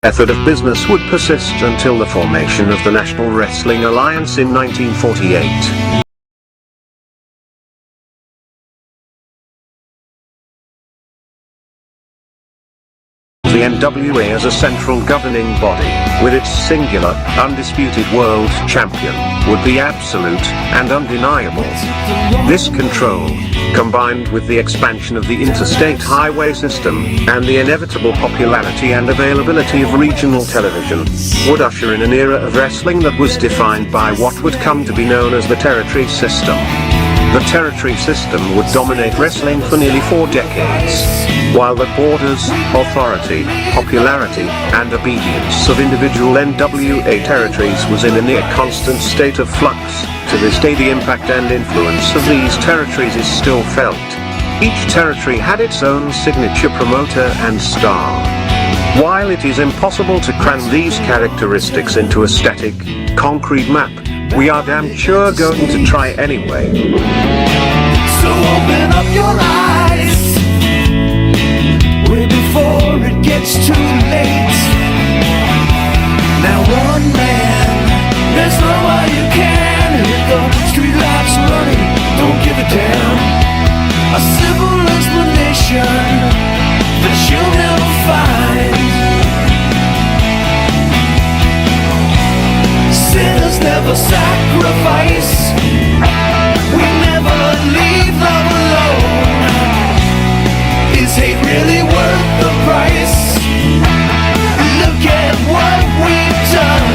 method of business would persist until the formation of the National Wrestling Alliance in 1948. The NWA as a central governing body, with its singular, undisputed world champion, would be absolute and undeniable. This control, combined with the expansion of the interstate highway system, and the inevitable popularity and availability of regional television, would usher in an era of wrestling that was defined by what would come to be known as the territory system. The territory system would dominate wrestling for nearly 4 decades, while the borders, authority, popularity, and obedience of individual NWA territories was in a near constant state of flux. To this day, the impact and influence of these territories is still felt. Each territory had its own signature promoter and star. While it is impossible to cram these characteristics into a static, concrete map, we are damn sure going to try anyway. So open up your eyes, way before it gets too late. Now one man, there's no way you can hit the street lights running, don't give a damn. A simple explanation that you'll never find. Sinners never sacrifice. We never leave love alone. Is hate really worth the price? Look at what we've done.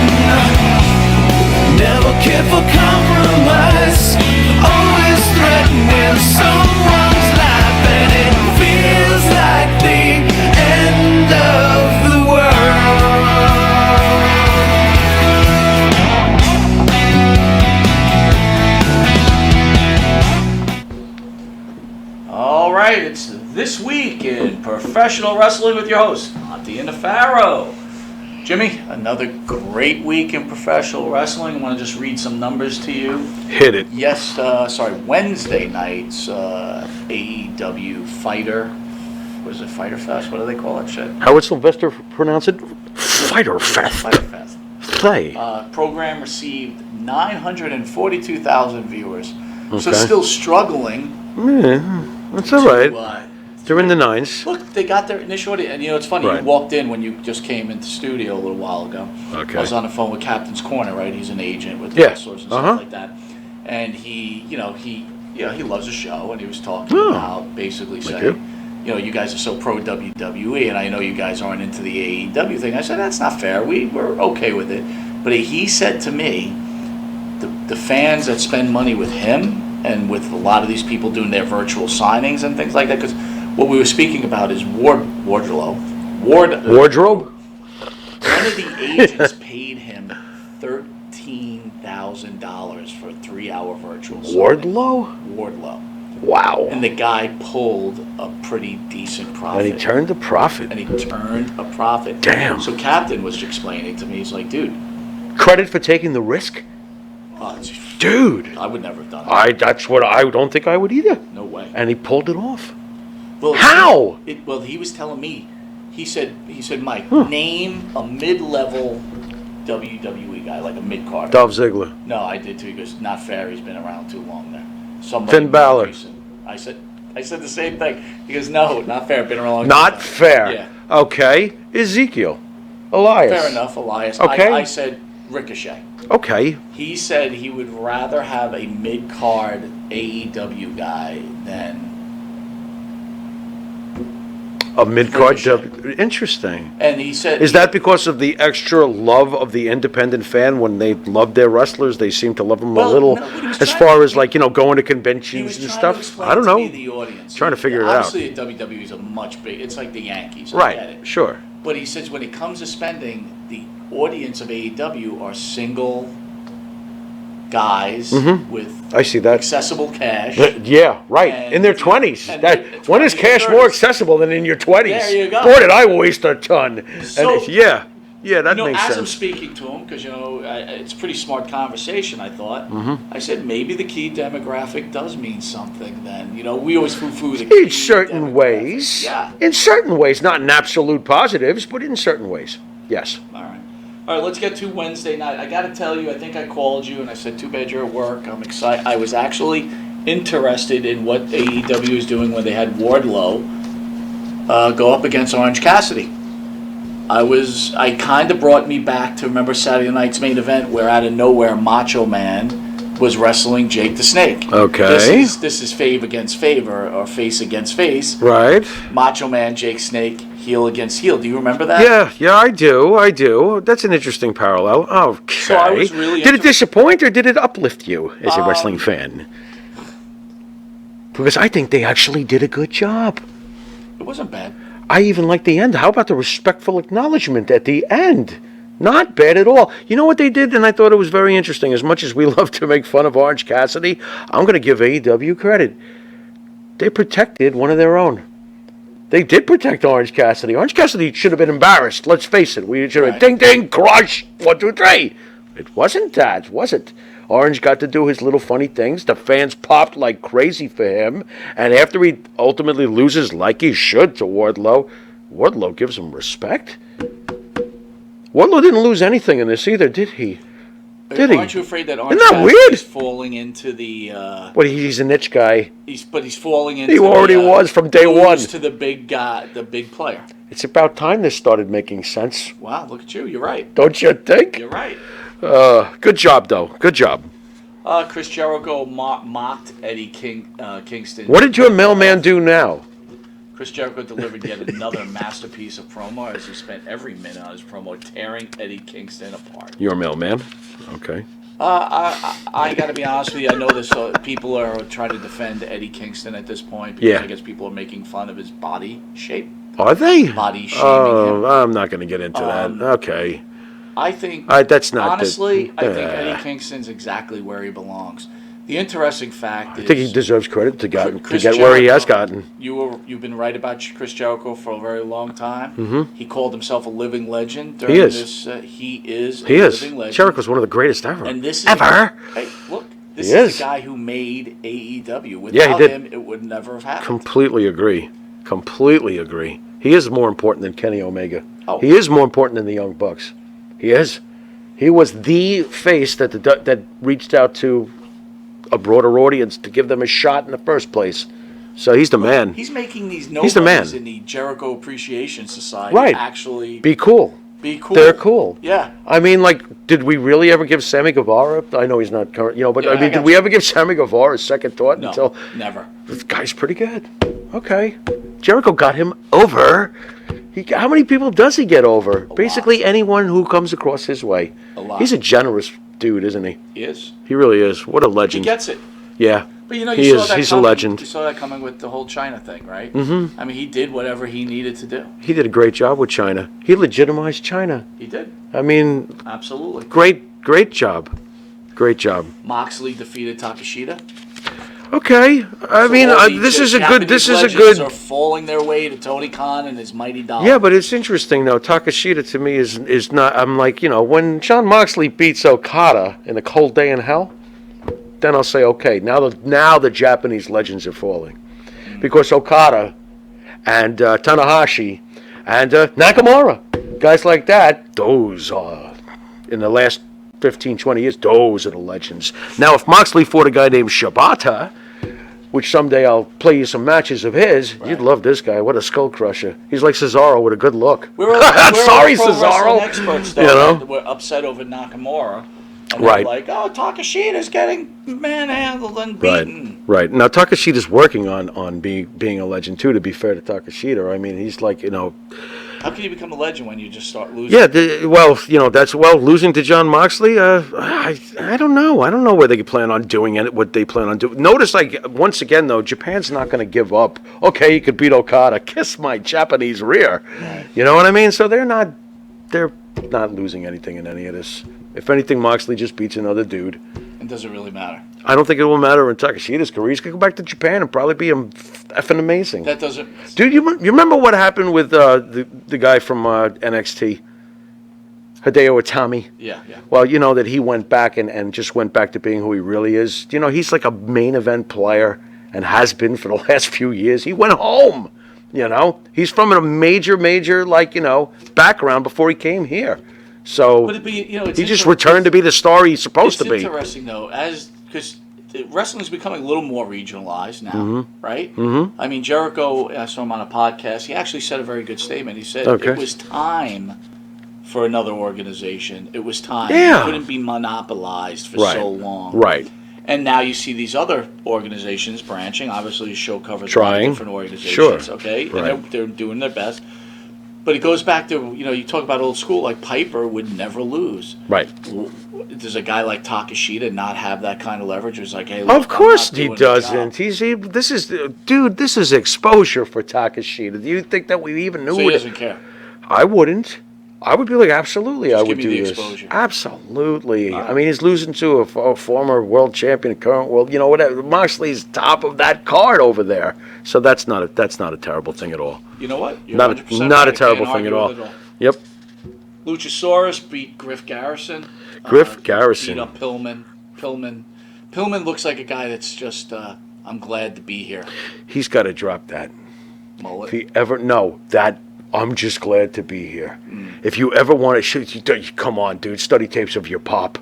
Never care for compromise. Always threatening someone's life, and it feels like the end of the world. All right, it's This Week in Professional Wrestling with your host, Monte The Pharaoh. Jimmy, another great week in professional wrestling. I want to just read some numbers to you. Hit it. Yes, Wednesday night's AEW Fighter. What is it, Fighter Fest? What do they call that shit? How would Sylvester pronounce it? Fighter Fest. Fighter Fest. Play. Program received 942,000 viewers. So Okay. still struggling. Yeah, that's all right. They're in the 9s. Look, they got their initial audience. And you know, it's funny, Right. you walked in when you just came into studio a little while ago. Okay. I was on the phone with Captain's Corner, right? He's an agent with Yeah. wrestlers and Uh-huh. stuff like that. And he loves the show, and he was talking Oh. about basically Thank saying, you guys are so pro WWE, and I know you guys aren't into the AEW thing. I said, that's not fair. We're okay with it. But he said to me, the fans that spend money with him and with a lot of these people doing their virtual signings and things like that, because what we were speaking about is wardrobe. One of the agents paid him $13,000 for a 3-hour virtual signing. Wardlow. Wow. And the guy pulled a pretty decent profit. And he turned a profit. So Damn. Captain was explaining to me, he's like, dude. Credit for taking the risk? Dude. I would never have done it. That's what I don't think I would either. No way. And he pulled it off. Well, how? He was telling me. He said, Mike, name a mid-level WWE guy, like a mid-card. Dolph Ziggler. No, I did too. He goes, not fair. He's been around too long there. Finn Balor. I said the same thing. He goes, no, not fair. Been around. Not fair. Yeah. Okay. Ezekiel. Elias. Fair enough, Elias. Okay. I said Ricochet. Okay. He said he would rather have a mid-card AEW guy than A mid-card. Ricochet. Interesting. And he said... Is that because of the extra love of the independent fan? When they love their wrestlers, they seem to love them a little, as far as going to conventions and stuff? I don't know. The audience. Trying to figure it out. Obviously, WWE is a much big... It's like the Yankees. I get Right, it. sure. But he says when it comes to spending, the audience of AEW are single guys with I see that. accessible cash. Yeah, right. And- In their 20s. and That, when is 20s, cash 30s. more accessible than in your 20s? There you go. Boy, did I waste a ton. So- Yeah, that makes as I'm sense. speaking to him, because it's a pretty smart conversation, I thought. Mm-hmm. I said maybe the key demographic does mean something. Then we always foo-foo the In key certain demographic. ways. Yeah. In certain ways, not in absolute positives, but in certain ways. Yes. All right. All right, let's get to Wednesday night. I got to tell you, I think I called you and I said, too bad you're at work. I'm excited. I was actually interested in what AEW is doing when they had Wardlow go up against Orange Cassidy. I kind of brought me back to remember Saturday night's main event where out of nowhere Macho Man was wrestling Jake the Snake. Okay. This is fave against favor or face against face. Right. Macho Man, Jake Snake, heel against heel. Do you remember that? Yeah, I do. That's an interesting parallel. Okay. So I was really did it disappoint or did it uplift you as a wrestling fan? Because I think they actually did a good job. It wasn't bad. I even like the end. How about the respectful acknowledgement at the end? Not bad at all. You know what they did, and I thought it was very interesting. As much as we love to make fun of Orange Cassidy, I'm going to give AEW credit. They protected one of their own. They did protect Orange Cassidy. Orange Cassidy should have been embarrassed. Let's face it. We should have ding, ding, crush, 1, 2, 3. It wasn't that, was it? Orange got to do his little funny things. The fans popped like crazy for him. And after he ultimately loses, like he should, to Wardlow, Wardlow gives him respect. Wardlow didn't lose anything in this either, did he? Did he? Aren't you afraid that Orange Isn't that Cassidy weird? is falling into the... What, he's a niche guy. He's falling into He already was from day one. To the big guy, the big player. It's about time this started making sense. Wow, look at you. You're right. Don't you think? You're right. Good job, though. Good job. Chris Jericho mocked Eddie Kingston. What did your mailman do now? Chris Jericho delivered yet another masterpiece of promo as he spent every minute on his promo tearing Eddie Kingston apart. Your mailman? Okay. I got to be honest with you. I know this. People are trying to defend Eddie Kingston at this point because I guess people are making fun of his body shape. Are they? Body shaming him. I'm not going to get into that. Okay. I think that's not honestly. I think Eddie Kingston's exactly where he belongs. The interesting fact is, I think he deserves credit to get Jericho, where he has gotten. You've been right about Chris Jericho for a very long time. Mm-hmm. He called himself a living legend during he is. this. He is. He is. Living legend. Jericho's one of the greatest ever. And this is ever. Hey, look. This is the guy who made AEW. Without him, it would never have happened. Completely agree. He is more important than Kenny Omega. Oh. He is more important than the Young Bucks. He is. He was the face that reached out to a broader audience to give them a shot in the first place. So he's the man. He's making these He's the man. in the Jericho Appreciation Society right. actually be cool. They're cool. Yeah. I mean, like, did we really ever give Sammy Guevara? I know he's not current, but I mean, did we ever give Sammy Guevara a second thought No, until never? This guy's pretty good. Okay, Jericho got him over. How many people does he get over? Basically, anyone who comes across his way. A lot. He's a generous dude, isn't he? He is. He really is. What a legend. He gets it. Yeah. But you know, he is. He's a legend. You saw that coming with the whole China thing, right? Mm-hmm. I mean, he did whatever he needed to do. He did a great job with China. He legitimized China. He did. I mean, absolutely. Great job. Great job. Moxley defeated Takeshita. Okay, I mean, this is a good. Are falling their way to Tony Khan and his mighty dollar. Yeah, but it's interesting though. Takeshita to me is not. I'm like, when Jon Moxley beats Okada in a cold day in hell, then I'll say, okay, now the Japanese legends are falling, because Okada and Tanahashi and Nakamura, guys like that, those are in the last 15, 20 years, those are the legends. Now, if Moxley fought a guy named Shibata, which someday I'll play you some matches of his, you'd love this guy. What a skull crusher. He's like Cesaro with a good look. Sorry, Cesaro. Experts, though, we're upset over Nakamura. And they're like, Takeshita's getting manhandled and beaten. Right. Now, Takeshita's working on being a legend, too, to be fair to Takeshita. I mean, he's like, How can you become a legend when you just start losing? Yeah, losing to Jon Moxley. I don't know. I don't know where they plan on doing it. What they plan on doing. Notice, once again, though, Japan's not going to give up. Okay, you could beat Okada. Kiss my Japanese rear. Right. You know what I mean? So they're not losing anything in any of this. If anything, Moxley just beats another dude. It doesn't really matter. I don't think it will matter in Takeshita's career. He's going to go back to Japan and probably be effing amazing. That doesn't... Dude, you remember what happened with the guy from NXT? Hideo Itami? Yeah. Well, you know that he went back and just went back to being who he really is. He's like a main event player and has been for the last few years. He went home. You know, he's from a major, background before he came here. So But it's he just returned to be the star he's supposed to be. It's interesting though, because wrestling is becoming a little more regionalized now, right? Mm-hmm. I mean, Jericho, I saw him on a podcast. He actually said a very good statement. He said it was time for another organization. It was time. Yeah. It couldn't be monopolized for so long. Right. And now you see these other organizations branching. Obviously, the show covers a lot of different organizations. Sure. Okay, Right. and they're doing their best. But it goes back to, you talk about old school, like Piper would never lose. Right. Does a guy like Takeshita not have that kind of leverage? It's like, hey, look, Of course I'm he not doing the job. doesn't. This is exposure for Takeshita. Do you think that we even knew So he it? doesn't care. I wouldn't. I would be like, absolutely, Just I would give me do the this. exposure. Absolutely. I mean, he's losing to a former world champion, current world. Whatever. Moxley's top of that card over there. So that's not a terrible thing at all. You know what? You're Not 100% a right. terrible Can't thing at argue all. with it Yep. Luchasaurus beat Griff Garrison. Garrison. Beat up Pillman. Pillman looks like a guy that's just, I'm glad to be here. He's got to drop that. Mullet. If he ever I'm just glad to be here. If you ever want to come on, dude, study tapes of your pop.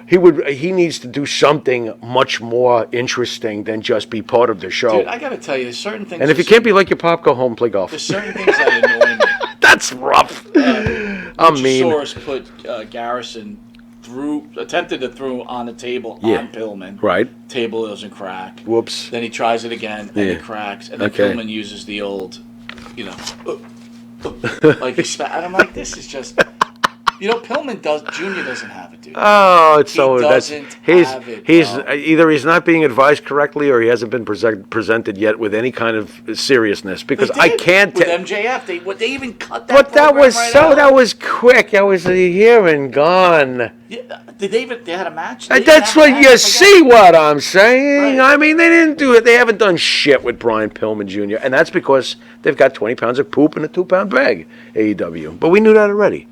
He needs to do something much more interesting than just be part of the show. Dude, I got to tell you, there's certain things. And if you can't be like your pop, go home, play golf. There's certain things that annoy me. That's rough. I mean, Luchasaurus put Garrison attempted to throw on the table on Pillman. Right. Table doesn't crack. Whoops. Then he tries it again, and it cracks. And then Pillman uses the old, like and I'm like, this is just, Pillman Junior doesn't have it, dude. Oh, it's so doesn't he's have it, he's bro. Either he's not being advised correctly or he hasn't been presented yet with any kind of seriousness because I can't. With MJF, they even cut that. But that program was right out. that was quick. That was here and gone. Yeah, did they had a match? That's what you see. What I'm saying. Right. I mean, they didn't do it. They haven't done shit with Brian Pillman Jr. And that's because they've got 20 pounds of poop in a 2-pound bag. AEW, but we knew that already.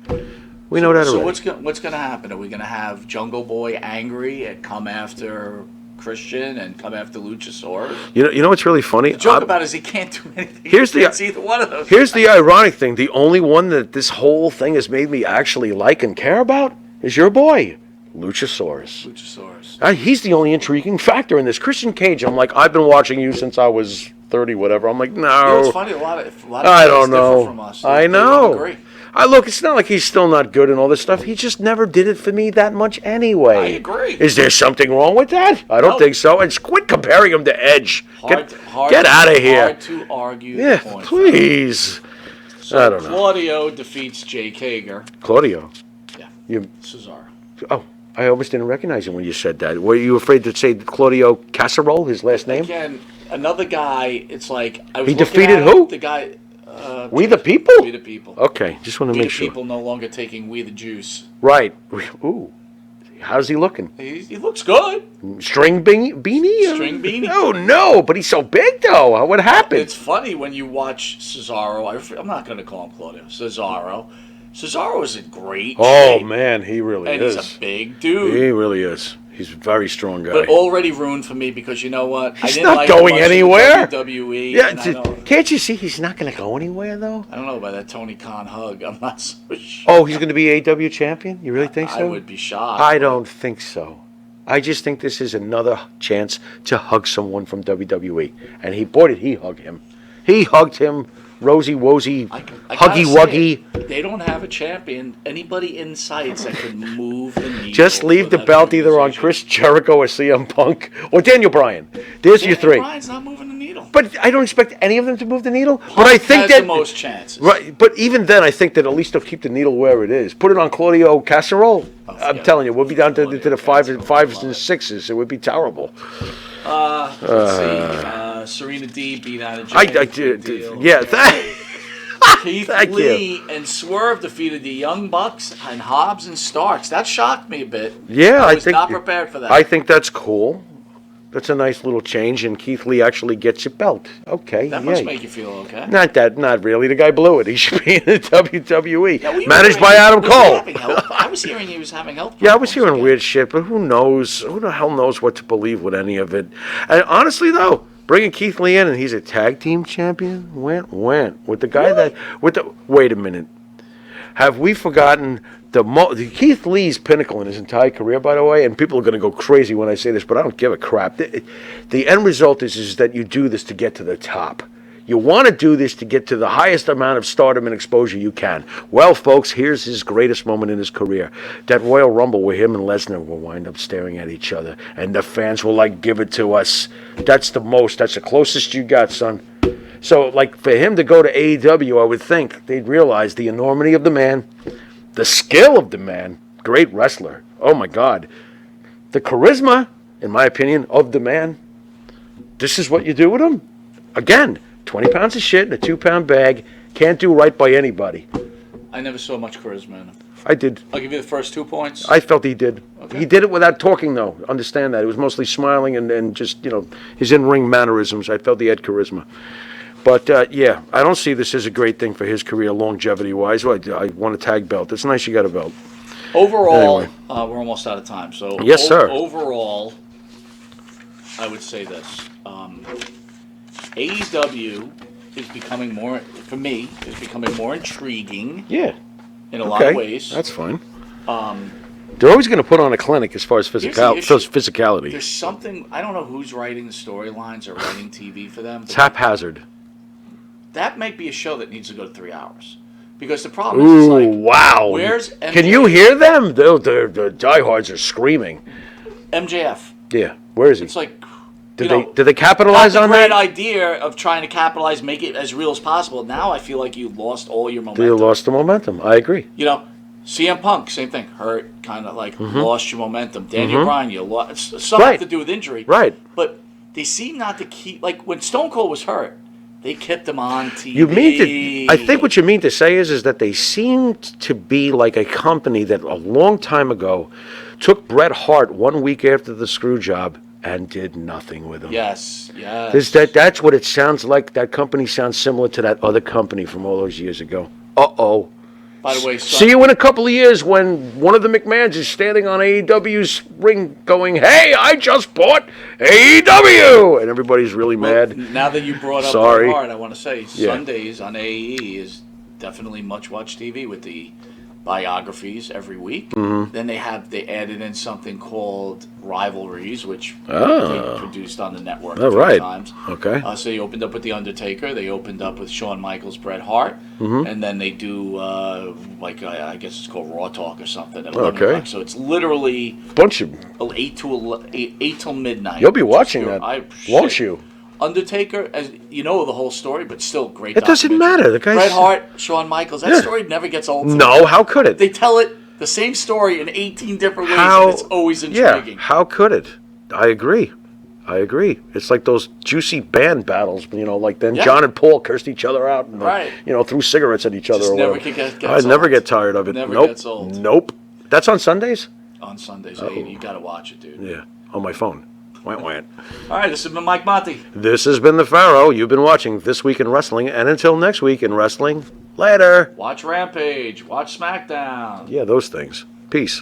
We know that already. So what's going to happen? Are we going to have Jungle Boy angry and come after Christian and come after Luchasaurus? You know what's really funny? The joke about it is he can't do anything. It's either one of those. Here's the ironic thing. The only one that this whole thing has made me actually like and care about is your boy, Luchasaurus. He's the only intriguing factor in this. Christian Cage, I'm like, I've been watching you since I was 30, whatever. I'm like, no. It's funny. A lot of I guys don't know. differ from us. I They know. don't agree. Look, it's not like he's still not good and all this stuff. He just never did it for me that much anyway. I agree. Is there something wrong with that? I don't think so. And quit comparing him to Edge. Get out of here. Hard to argue the point. Please. So I don't know. Claudio defeats Jake Hager. Claudio. Yeah. Cesaro. Oh, I almost didn't recognize him when you said that. Were you afraid to say Claudio Casserole, his last name? Again, another guy. It's like I was He looking defeated at who? The guy. We the People? We the People. Okay, just want to We make the sure. People no longer taking We the Juice. Right. Ooh. How's he looking? He looks good. String beanie? String beanie. Oh, no, but he's so big, though. What happened? It's funny when you watch Cesaro. I'm not going to call him Claudio. Cesaro. Cesaro is a great Oh, shape, man, he really and is. he's a big dude. He really is. He's a very strong guy. But already ruined for me because you know what? He's I didn't not like going him much in anywhere. WWE. Yeah, and I don't can't you see he's not going to go anywhere, though? I don't know about that Tony Khan hug. I'm not so sure. Oh, he's going to be AW champion? You really think so? I would be shocked. I don't think so. I just think this is another chance to hug someone from WWE. And he hugged him. He hugged him, rosy-wosy, I gotta huggy-wuggy. say it, they don't have a champion. Anybody in sights that could move the needle. Just leave for the that belt either on organization. Chris Jericho or CM Punk or Daniel Bryan. There's your three. Bryan's not moving the needle. But I don't expect any of them to move the needle. But Punk I think has that the most chances. right. But even then, I think that at least they'll keep the needle where it is. Put it on Claudio Casserole. I'm telling you, we'll be down to the fives and sixes. It would be terrible. Let's see. Serena D beat out of Jay. Yeah. Keith Thank Lee and Swerve defeated the Young Bucks and Hobbs and Starks. That shocked me a bit. Yeah, I I was think not prepared for that. I think that's cool. That's a nice little change, and Keith Lee actually gets your belt. Okay, that must make you feel okay. Not really. The guy blew it. He should be in the WWE. Yeah, we Managed were by hearing- Adam was he Cole. having health- I was hearing he was having health Yeah, I was problems hearing again. weird shit, but who knows? Who the hell knows what to believe with any of it? And honestly, though, Bringing Keith Lee in, and he's a tag team champion. Went with the guy Wait a minute. Have we forgotten the Keith Lee's pinnacle in his entire career? By the way, and people are going to go crazy when I say this, but I don't give a crap. The end result is that you do this to get to the top. You want to do this to get to the highest amount of stardom and exposure you can. Well, folks, here's his greatest moment in his career. That Royal Rumble where him and Lesnar will wind up staring at each other, and the fans will, like, give it to us. That's the closest you got, son. So, like, for him to go to AEW, I would think they'd realize the enormity of the man, the skill of the man, great wrestler. Oh, my God. The charisma, in my opinion, of the man. This is what you do with him? Again, 20 pounds of shit in a 2-pound bag. Can't do right by anybody. I never saw much charisma in him. I did. I'll give you the first 2 points. I felt he did. Okay. He did it without talking, though. Understand that. It was mostly smiling and just, his in-ring mannerisms. I felt he had charisma. But, yeah, I don't see this as a great thing for his career longevity-wise. I won a tag belt. It's nice you got a belt. Overall, Anyway. we're almost out of time. So Yes, sir. Overall, I would say this. AEW is becoming more, for me, is becoming more intriguing Yeah. in a lot of ways. That's fine. They're always going to put on a clinic as far as physicality. There's something, I don't know who's writing the storylines or writing TV for them. It's haphazard. That might be a show that needs to go to 3 hours. Because the problem is, Ooh, wow. where's MJF? Can you hear them? The diehards are screaming. MJF. Yeah. Where is he? It's like, Did they capitalize on that? Great idea of trying to capitalize, make it as real as possible. Now I feel like you lost all your momentum. You lost the momentum. I agree. CM Punk, same thing. Hurt, kind of like lost your momentum. Daniel Bryan, you lost. Something have to do with injury. Right. But they seem not to keep, like when Stone Cold was hurt, they kept him on TV. I think what you mean to say is that they seemed to be like a company that a long time ago took Bret Hart 1 week after the screw job and did nothing with him. Yes. That's what it sounds like. That company sounds similar to that other company from all those years ago. Uh-oh. By the way, see you in a couple of years when one of the McMahons is standing on AEW's ring going, "Hey, I just bought AEW!" And everybody's really mad. Now that you brought up Sorry. Bret Hart, I want to say Sundays on AE is definitely much-watched TV with the biographies every week. Then they added in something called Rivalries, which they produced on the network a few times. Okay. So they opened up with The Undertaker. They opened up with Shawn Michaels, Bret Hart. And then they do, I guess it's called Raw Talk or something at 11 o'clock. So it's literally bunch of 8 till midnight. You'll be watching that, won't you? Undertaker, as you know the whole story, but still great. It doesn't matter. The guy's Bret Hart, Shawn Michaels. That story never gets old. No, how could it? They tell it the same story in 18 different ways, and it's always intriguing. Yeah, how could it? I agree. It's like those juicy band battles, like then John and Paul cursed each other out and threw cigarettes at each other. Just never never get tired of it. Never gets old. Nope. That's on Sundays? On Sundays, you got to watch it, dude. Yeah, on my phone. Went. All right, this has been Mike Monty. This has been The Pharaoh. You've been watching This Week in Wrestling, and until next week in wrestling, later. Watch Rampage. Watch SmackDown. Yeah, those things. Peace.